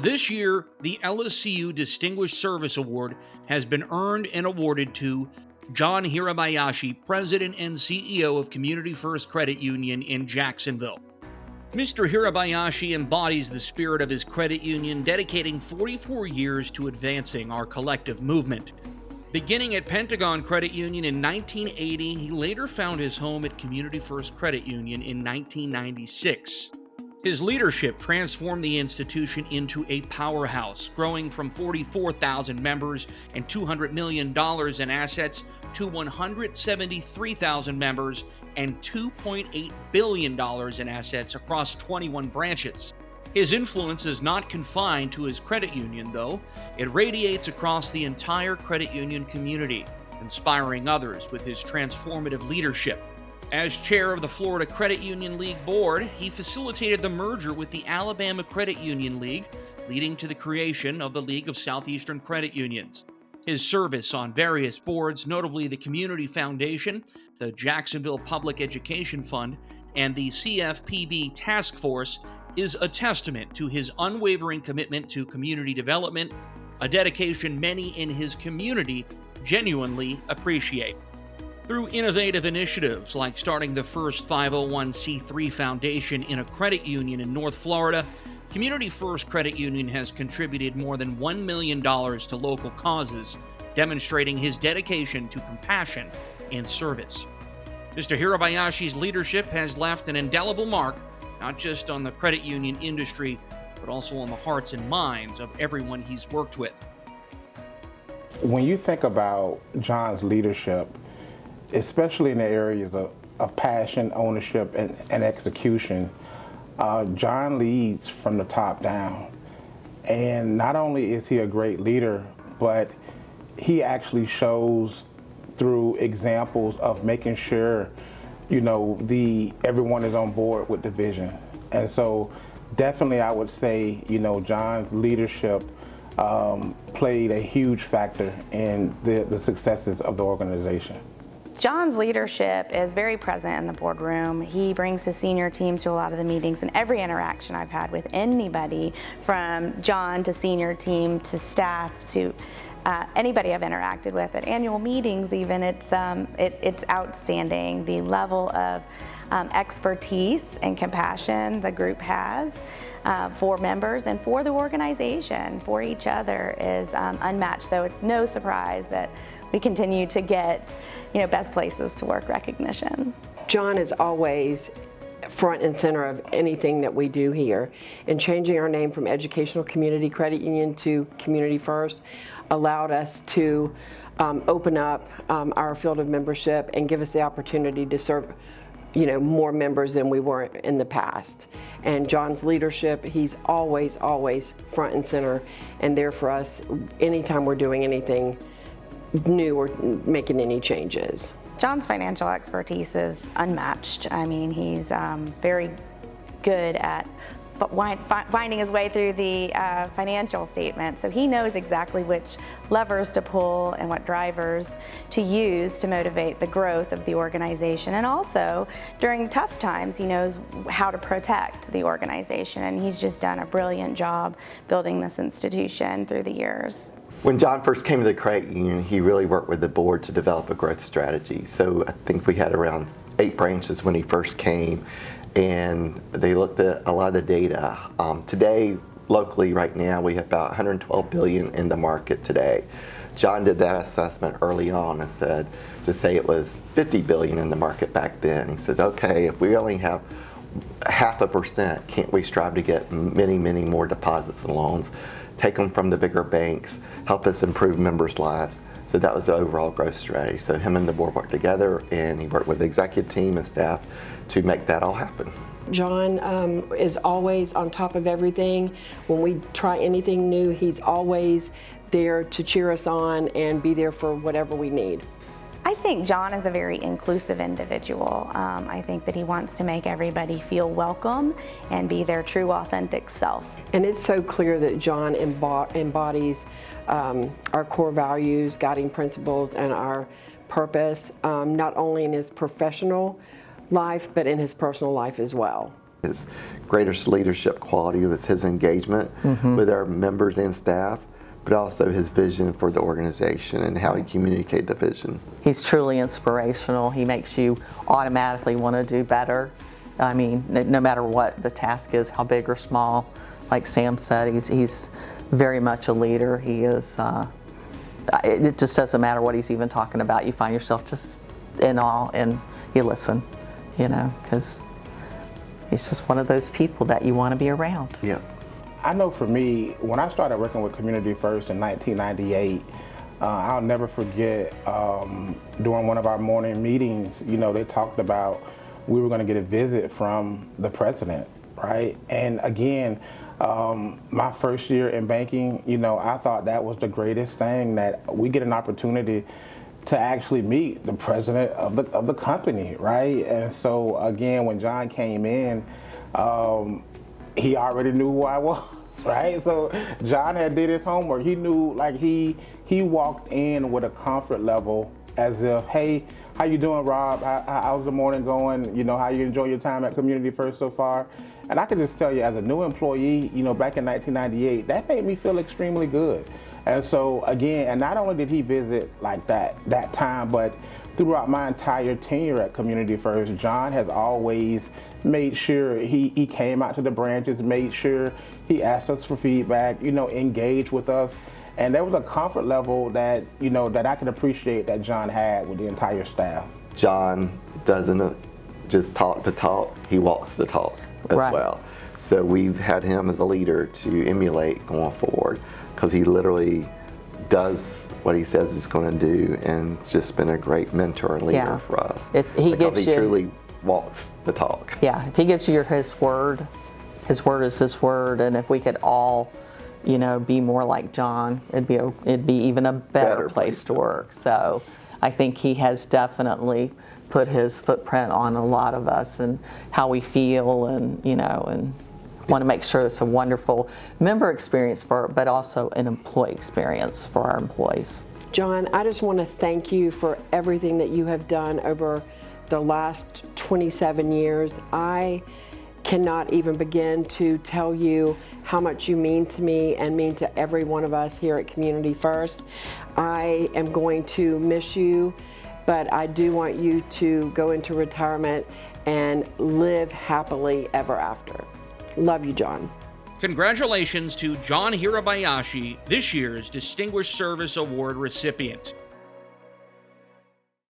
This year, the LSCU Distinguished Service Award has been earned and awarded to John Hirabayashi, President and CEO of Community First Credit Union in Jacksonville. Mr. Hirabayashi embodies the spirit of his credit union, dedicating 44 years to advancing our collective movement. Beginning at Pentagon Credit Union in 1980, he later found his home at Community First Credit Union in 1996. His leadership transformed the institution into a powerhouse, growing from 44,000 members and $200 million in assets to 173,000 members and $2.8 billion in assets across 21 branches. His influence is not confined to his credit union, though. It radiates across the entire credit union community, inspiring others with his transformative leadership. As chair of the Florida Credit Union League Board, he facilitated the merger with the Alabama Credit Union League, leading to the creation of the League of Southeastern Credit Unions. His service on various boards, notably the Community Foundation, the Jacksonville Public Education Fund, and the CFPB Task Force, is a testament to his unwavering commitment to community development, a dedication many in his community genuinely appreciate. Through innovative initiatives like starting the first 501c3 foundation in a credit union in North Florida, Community First Credit Union has contributed more than $1 million to local causes, demonstrating his dedication to compassion and service. Mr. Hirabayashi's leadership has left an indelible mark, not just on the credit union industry, but also on the hearts and minds of everyone he's worked with. When you think about John's leadership, especially in the areas of passion, ownership, and execution, John leads from the top down. And not only is he a great leader, but he actually shows through examples of making sure, everyone is on board with the vision. And so definitely I would say, John's leadership played a huge factor in the successes of the organization. John's leadership is very present in the boardroom. He brings his senior team to a lot of the meetings, and every interaction I've had with anybody, from John to senior team to staff to anybody I've interacted with at annual meetings even, it's outstanding, the level of expertise and compassion the group has for members and for the organization, for each other, is unmatched. So it's no surprise that we continue to get, best places to work recognition. John is always front and center of anything that we do here, and changing our name from Educational Community Credit Union to Community First allowed us to open up our field of membership and give us the opportunity to serve more members than we were in the past. And John's leadership, he's always front and center and there for us anytime we're doing anything new or making any changes. John's financial expertise is unmatched. I mean, he's very good at finding his way through the financial statement. So he knows exactly which levers to pull and what drivers to use to motivate the growth of the organization. And also, during tough times, he knows how to protect the organization. And he's just done a brilliant job building this institution through the years. When John first came to the credit union, he really worked with the board to develop a growth strategy. So I think we had around 8 branches when he first came, and they looked at a lot of the data. Today, locally right now, we have about $112 billion in the market today. John did that assessment early on and said, to say it was $50 billion in the market back then. He said, okay, if we only have 0.5%, can't we strive to get many more deposits and loans, take them from the bigger banks, help us improve members' lives? So that was the overall growth strategy. So him and the board worked together, and he worked with the executive team and staff to make that all happen. John is always on top of everything. When we try anything new, he's always there to cheer us on and be there for whatever we need. I think John is a very inclusive individual. I think that he wants to make everybody feel welcome and be their true, authentic self. And it's so clear that John embodies our core values, guiding principles, and our purpose, not only in his professional life, but in his personal life as well. His greatest leadership quality was his engagement with our members and staff, but also his vision for the organization and how he communicated the vision. He's truly inspirational. He makes you automatically want to do better. I mean, no matter what the task is, how big or small. Like Sam said, he's very much a leader. He is, it just doesn't matter what he's even talking about. You find yourself just in awe and you listen, you know, because he's just one of those people that you want to be around. Yeah. I know for me, when I started working with Community First in 1998, I'll never forget during one of our morning meetings, you know, they talked about we were going to get a visit from the president, right? And again, my first year in banking, you know, I thought that was the greatest thing, that we get an opportunity to actually meet the president of the company, right? And so again, when John came in, he already knew who I was, right? So John had did his homework. He knew, like he walked in with a comfort level as if, hey, how you doing, Rob? How's the morning going? You know, how you enjoy your time at Community First so far? And I can just tell you, as a new employee, you know, back in 1998, that made me feel extremely good. And so again, and not only did he visit like that time, but throughout my entire tenure at Community First, John has always made sure he came out to the branches, made sure he asked us for feedback, you know, engaged with us. And there was a comfort level that, you know, that I could appreciate that John had with the entire staff. John doesn't just talk the talk, he walks the talk as Right. well. So we've had him as a leader to emulate going forward, because he literally does what he says he's going to do, and it's just been a great mentor and leader Yeah. for us. If he because gives he you- truly walks the talk. Yeah, if he gives you his word is his word, and if we could all, you know, be more like John, it'd be even a better place to work. So I think he has definitely put his footprint on a lot of us and how we feel, and you know, and want to make sure it's a wonderful member experience but also an employee experience for our employees. John, I just want to thank you for everything that you have done over the last 27 years. I cannot even begin to tell you how much you mean to me and mean to every one of us here at Community First. I am going to miss you, but I do want you to go into retirement and live happily ever after. Love you, John. Congratulations to John Hirabayashi, this year's Distinguished Service Award recipient.